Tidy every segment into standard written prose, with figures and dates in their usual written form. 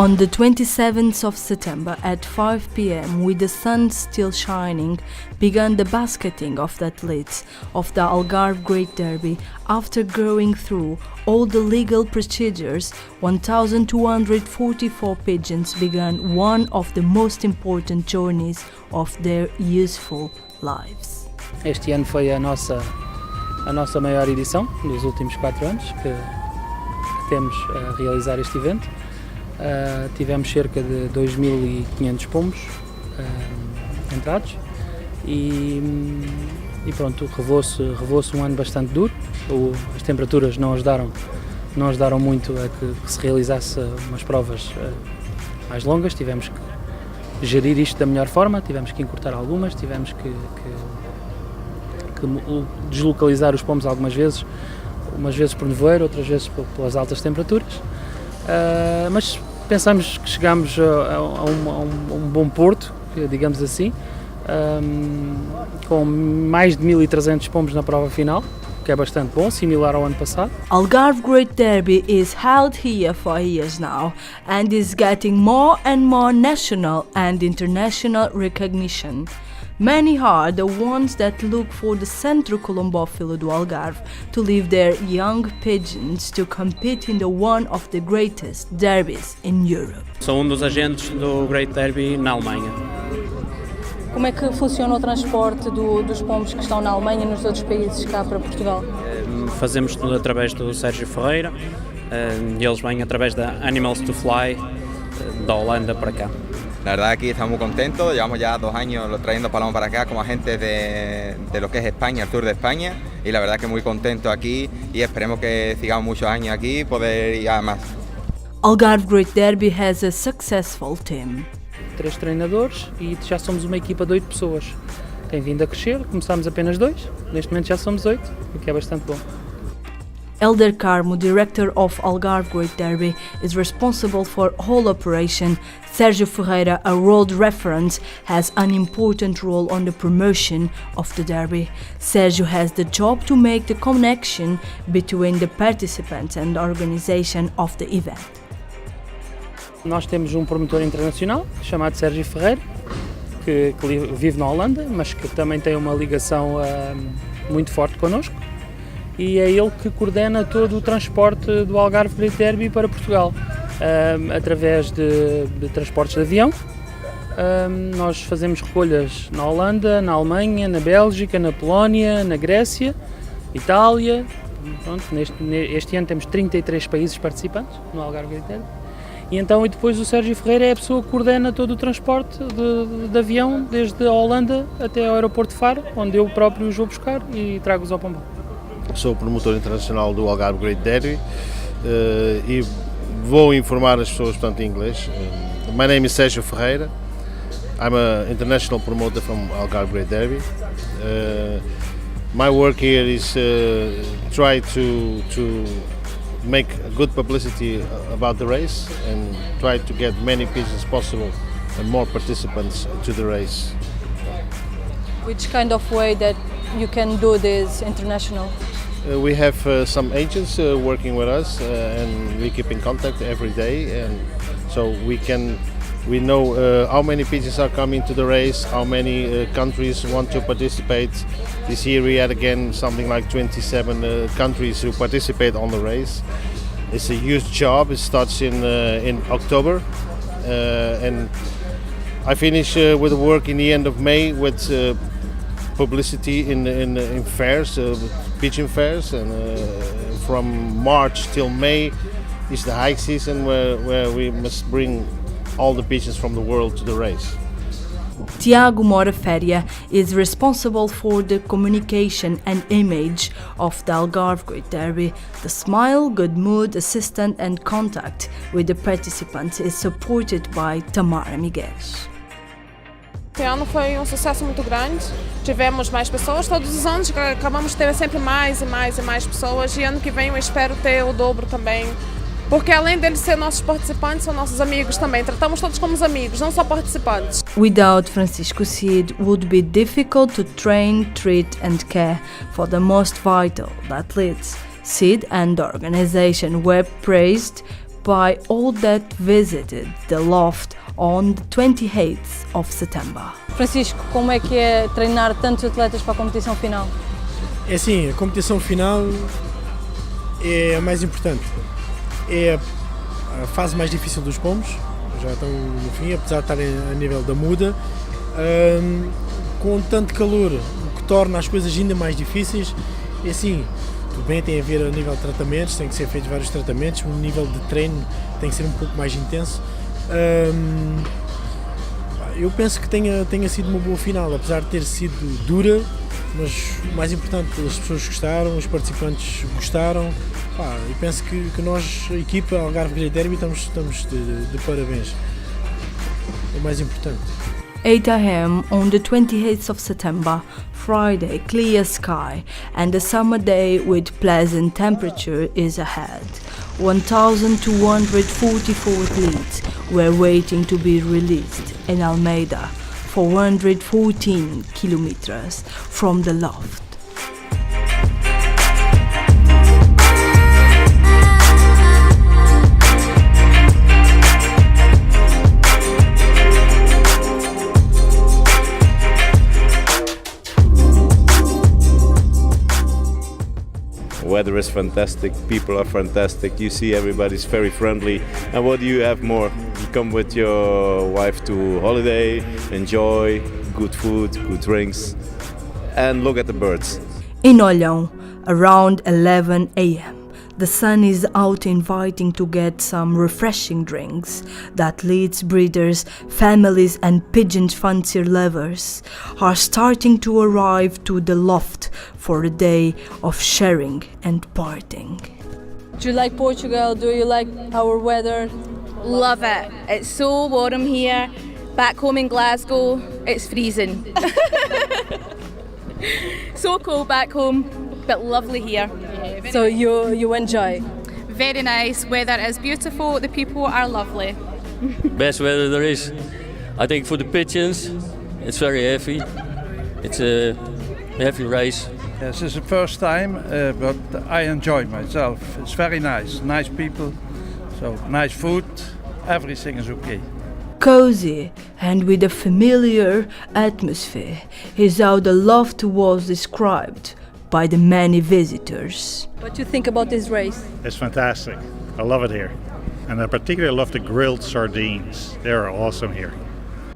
On the 27th of September at 5 p.m, with the sun still shining, began the basketing of the athletes of the Algarve Great Derby. After going through all the legal procedures, 1,244 pigeons began one of the most important journeys of their useful lives. Este ano foi a nossa maior edição dos últimos 4 anos que temos a realizar este evento. Tivemos cerca de 2.500 pombos entrados e pronto, revelou-se um ano bastante duro. As temperaturas não ajudaram muito a que se realizasse umas provas mais longas. Tivemos que gerir isto da melhor forma, tivemos que encurtar algumas, tivemos que deslocalizar os pombos algumas vezes, umas vezes por nevoeiro, outras vezes pelas altas temperaturas, mas pensamos que chegamos a um bom porto, digamos assim, com mais de 1.300 pombos na prova final, que é bastante bom, similar ao ano passado. Algarve Great Derby is held here for years now and is getting more and more national and international recognition. Many are the ones that look for the Centro Colombófilo do Algarve to leave their young pigeons to compete in one of the greatest derbies in Europe. Sou dos agentes do Great Derby na Alemanha. Como é que funciona o transporte dos pombos que estão na Alemanha e nos outros países cá para Portugal? Fazemos tudo através do Sérgio Ferreira, e eles vêm através da Animals to Fly da Holanda para cá. La verdad aquí estamos muy contentos, llevamos ya 2 años trayendo palomas para acá como agentes de lo que es España, el sur de España, y la verdad que muy contentos aquí y esperemos que sigamos muchos años aquí y poder ir a más. Algarve Great Derby has a successful team. 3 treinadores e já somos uma equipa de 8 pessoas. Tem vindo a crescer, começámos apenas 2, neste momento já somos 8, o que é bastante bom. Elder Carmo, director of Algarve Great Derby, is responsible for whole operation. Sérgio Ferreira, a world reference, has an important role on the promotion of the derby. Sérgio has the job to make the connection between the participants and the organization of the event. Nós temos um promotor internacional chamado Sérgio Ferreira, que vive na Holanda, mas que também tem uma ligação muito forte connosco. E é ele que coordena todo o transporte do Algarve Great Derby para Portugal, através de transportes de avião. Nós fazemos recolhas na Holanda, na Alemanha, na Bélgica, na Polónia, na Grécia, Itália. Pronto, este ano temos 33 países participantes no Algarve Great Derby. E depois o Sérgio Ferreira é a pessoa que coordena todo o transporte de avião, desde a Holanda até ao aeroporto de Faro, onde eu próprio os vou buscar e trago-os ao Pombal. Sou promotor internacional do Algarve Great Derby e vou informar as pessoas, portanto, em inglês. My name is Sérgio Ferreira. I'm an international promoter from Algarve Great Derby. My work here is try to make good publicity about the race and try to get many pigeons possible and more participants to the race. Which kind of way that you can do this international? We have some agents working with us and we keep in contact every day, and so we know how many pigeons are coming to the race, how many countries want to participate. This year we had again something like 27 countries who participate on the race. It's a huge job. It starts in October and I finish with work in the end of May with publicity in fairs, pigeon fairs, and from March till May is the high season where we must bring all the pigeons from the world to the race. Tiago Mora Feria is responsible for the communication and image of the Algarve Great Derby. The smile, good mood, assistant and contact with the participants is supported by Tamara Miguel. Este ano foi um sucesso muito grande, tivemos mais pessoas, todos os anos acabamos de ter sempre mais e mais pessoas, e ano que vem eu espero ter o dobro também, porque além deles ser nossos participantes, são nossos amigos também, tratamos todos como amigos, não só participantes. Without Francisco Cid, would be difficult to train, treat and care for the most vital, the athletes. Cid and the organization were praised by all that visited the loft on the 28th of September. Francisco, como é que é treinar tantos atletas para a competição final? É assim, a competição final é a mais importante. É a fase mais difícil dos pomos, já estão no fim, apesar de estarem a nível da muda, com tanto calor, o que torna as coisas ainda mais difíceis. É assim, tudo bem, tem a ver a nível de tratamentos, tem que ser feitos vários tratamentos, o nível de treino tem que ser um pouco mais intenso. Eu penso que tenha sido uma boa final, apesar de ter sido dura, mas o mais importante, as pessoas gostaram, os participantes gostaram. Eu penso que nós, a equipa Algarve Great Derby, estamos de parabéns. É o mais importante. 8 a.m. on the 28th of September, Friday, clear sky, and a summer day with pleasant temperature is ahead. 1,244 athletes were waiting to be released in Almeida, 414 kilometers from the loft. Weather is fantastic, people are fantastic, you see everybody's very friendly, and what do you have more? You come with your wife to holiday, enjoy good food, good drinks, and look at the birds. In Olhão, around 11 a.m., the sun is out inviting to get some refreshing drinks. The athletes, breeders, families and pigeon fancier lovers are starting to arrive to the loft for a day of sharing and partying. Do you like Portugal? Do you like our weather? Love it. It's so warm here. Back home in Glasgow, it's freezing. So cold back home, but lovely here. So you enjoy? Very nice. Weather is beautiful. The people are lovely. Best weather there is. I think for the pigeons, it's very heavy. It's a heavy race. Yes, it's the first time, but I enjoy myself. It's very nice. Nice people, so nice food. Everything is okay. Cozy and with a familiar atmosphere is how the loft was described by the many visitors. What do you think about this race? It's fantastic. I love it here. And I particularly love the grilled sardines. They are awesome here.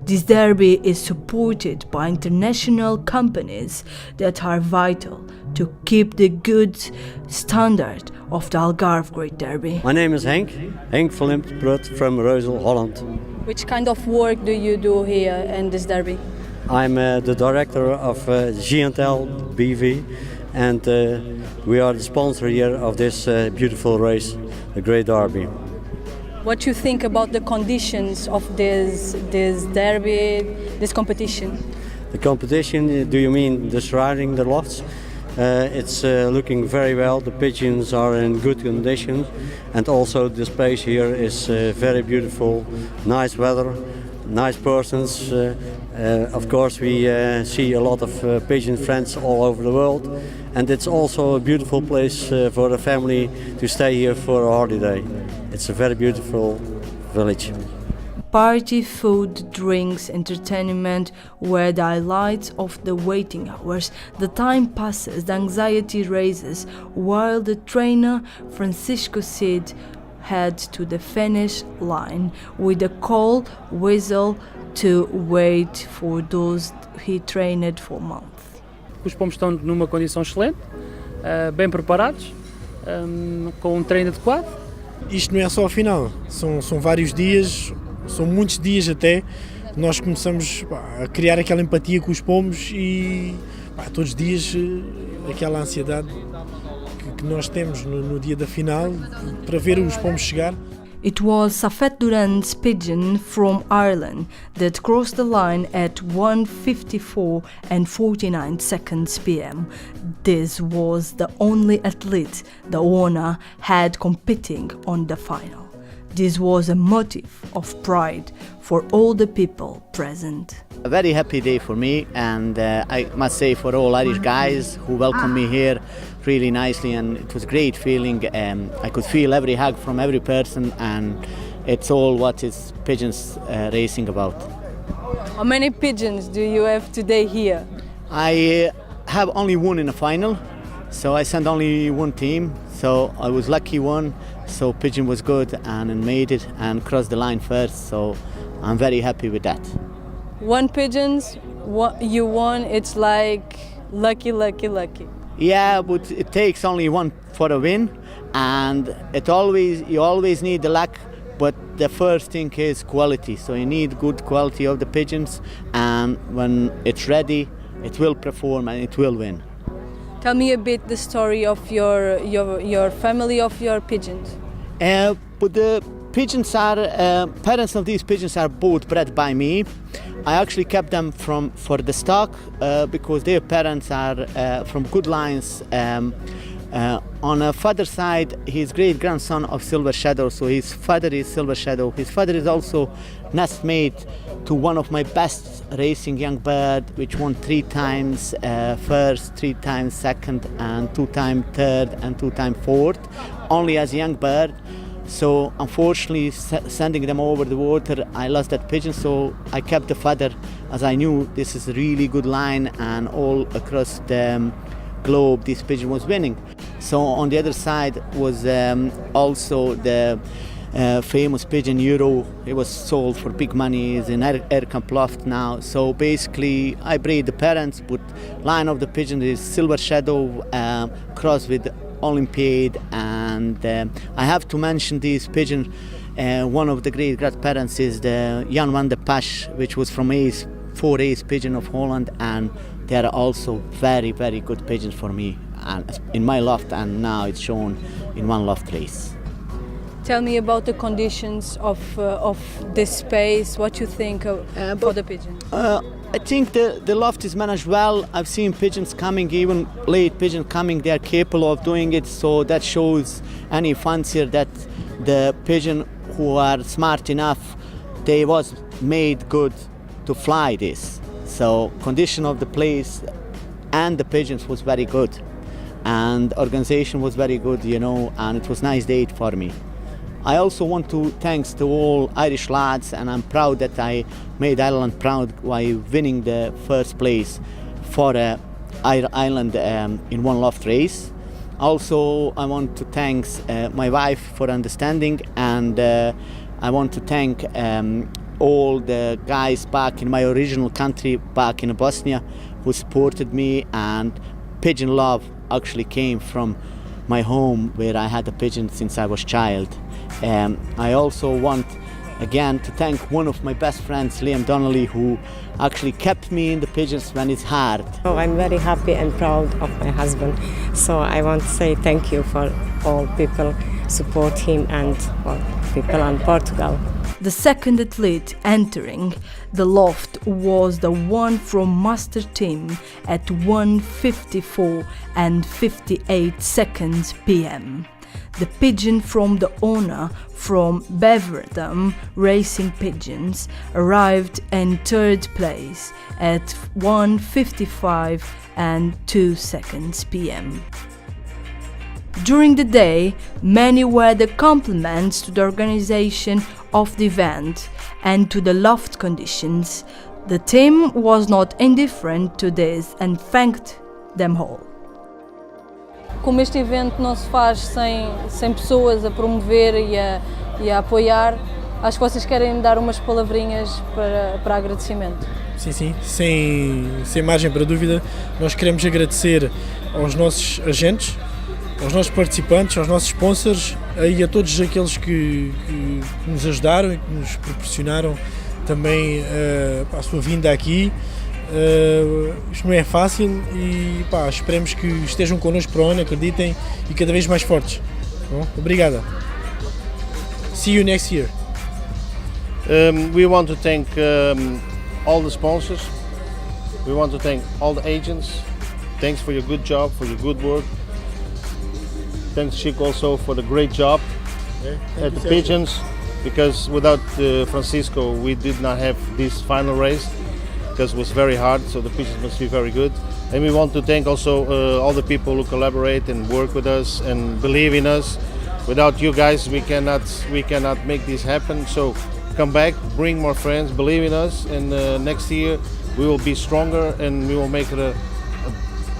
This derby is supported by international companies that are vital to keep the good standard of the Algarve Great Derby. My name is Henk van Limpbrut from Reuzel, Holland. Which kind of work do you do here in this derby? I'm the director of G&L BV, and we are the sponsor here of this beautiful race, the Great Derby. What do you think about the conditions of this derby, this competition? The competition, do you mean the surrounding the lofts? It's looking very well. The pigeons are in good condition, and also the space here is very beautiful. Nice weather, nice persons. Of course, we see a lot of pigeon friends all over the world, and it's also a beautiful place for a family to stay here for a holiday. It's a very beautiful village. Party, food, drinks, entertainment were the highlights of the waiting hours. The time passes, the anxiety raises, while the trainer Francisco Cid head to the finish line with a call whistle to wait for those he trained for months. Os pomos estão numa condição excelente, bem preparados, com treino adequado. Isto não é só a final, são vários dias, são muitos dias até. Nós começamos a criar aquela empatia com os pomos e todos os dias aquela ansiedade que nós temos no dia da final para ver os pomos chegar. It was Safet Duran's pigeon from Ireland that crossed the line at 1:54 and 49 seconds p.m. This was the only athlete the owner had competing on the final. This was a motive of pride for all the people present. A very happy day for me, and I must say for all Irish guys who welcomed me here really nicely, and it was a great feeling. I could feel every hug from every person, and it's all what is pigeons racing about. How many pigeons do you have today here? I have only one in the final, so I sent only one team, so I was lucky one. So pigeon was good and made it and crossed the line first, so I'm very happy with that. One pigeons, you won, it's like lucky, lucky, lucky. Yeah, but it takes only one for a win, and you always need the luck, but the first thing is quality. So you need good quality of the pigeons, and when it's ready, it will perform and it will win. Tell me a bit the story of your family, of your pigeons. But the pigeons are, parents of these pigeons are both bred by me. I actually kept them for the stock because their parents are from good lines. On a father's side, he's great grandson of Silver Shadow, so his father is Silver Shadow. His father is also nestmate to one of my best racing young bird, which won 3 times first, 3 times second, and 2 times third, and 2 times fourth, only as a young bird. So unfortunately, sending them over the water, I lost that pigeon, so I kept the father, as I knew this is a really good line, and all across the globe this pigeon was winning. So on the other side was also the famous pigeon Euro. It was sold for big money. It's in Aircamp Loft now. So basically I breed the parents, but line of the pigeon is Silver Shadow crossed with Olympiad, and I have to mention this pigeon. One of the great grandparents is the Jan van der Pasch, which was from 4 Ace pigeon of Holland, and they are also very, very good pigeons for me, and in my loft, and now it's shown in one loft race. Tell me about the conditions of this space, what you think for the pigeon. I think the loft is managed well. I've seen pigeons coming, even late pigeons coming, they are capable of doing it, so that shows any fancier that the pigeon who are smart enough, they was made good to fly this. So condition of the place and the pigeons was very good, and organization was very good, and it was a nice date for me. I also want to thanks to all Irish lads, and I'm proud that I made Ireland proud by winning the first place for Ireland in one loft race. Also, I want to thank my wife for understanding, and I want to thank all the guys back in my original country, back in Bosnia, who supported me, and pigeon love actually came from my home where I had a pigeon since I was a child. I also want again to thank one of my best friends, Liam Donnelly, who actually kept me in the pigeons when it's hard. Oh, I'm very happy and proud of my husband, so I want to say thank you for all people support him and people in Portugal. The second athlete entering the loft was the one from Master Team at 1:54 and 58 seconds p.m. The pigeon from the owner from Beverdam Racing Pigeons arrived in third place at 1:55 and 2 seconds p.m. During the day, many were the compliments to the organization of the event and to the loft conditions. The team was not indifferent to this and thanked them all. Como este evento não se faz sem pessoas a promover e a apoiar, acho que vocês querem dar umas palavrinhas para agradecimento. Sim, sem margem para dúvida, nós queremos agradecer aos nossos agentes, aos nossos participantes, aos nossos sponsors e a todos aqueles que nos ajudaram e que nos proporcionaram também a sua vinda aqui. Isto não é fácil e esperemos que estejam connosco para o ano, acreditem, e cada vez mais fortes. Bom, obrigada. See you next year. We want to thank all the sponsors. We want to thank all the agents. Thanks for your good job, for your good work. Thanks, Chico, also for the great job at the pigeons. because without Francisco we did not have this final race, because it was very hard, so the pitches must be very good. And we want to thank also all the people who collaborate and work with us and believe in us. Without you guys we cannot make this happen, so come back, bring more friends, believe in us, and next year we will be stronger and we will make it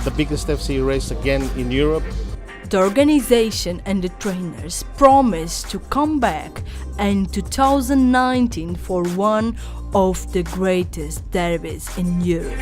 the biggest FC race again in Europe. The organization and the trainers promise to come back in 2019 for one of the greatest derbies in Europe.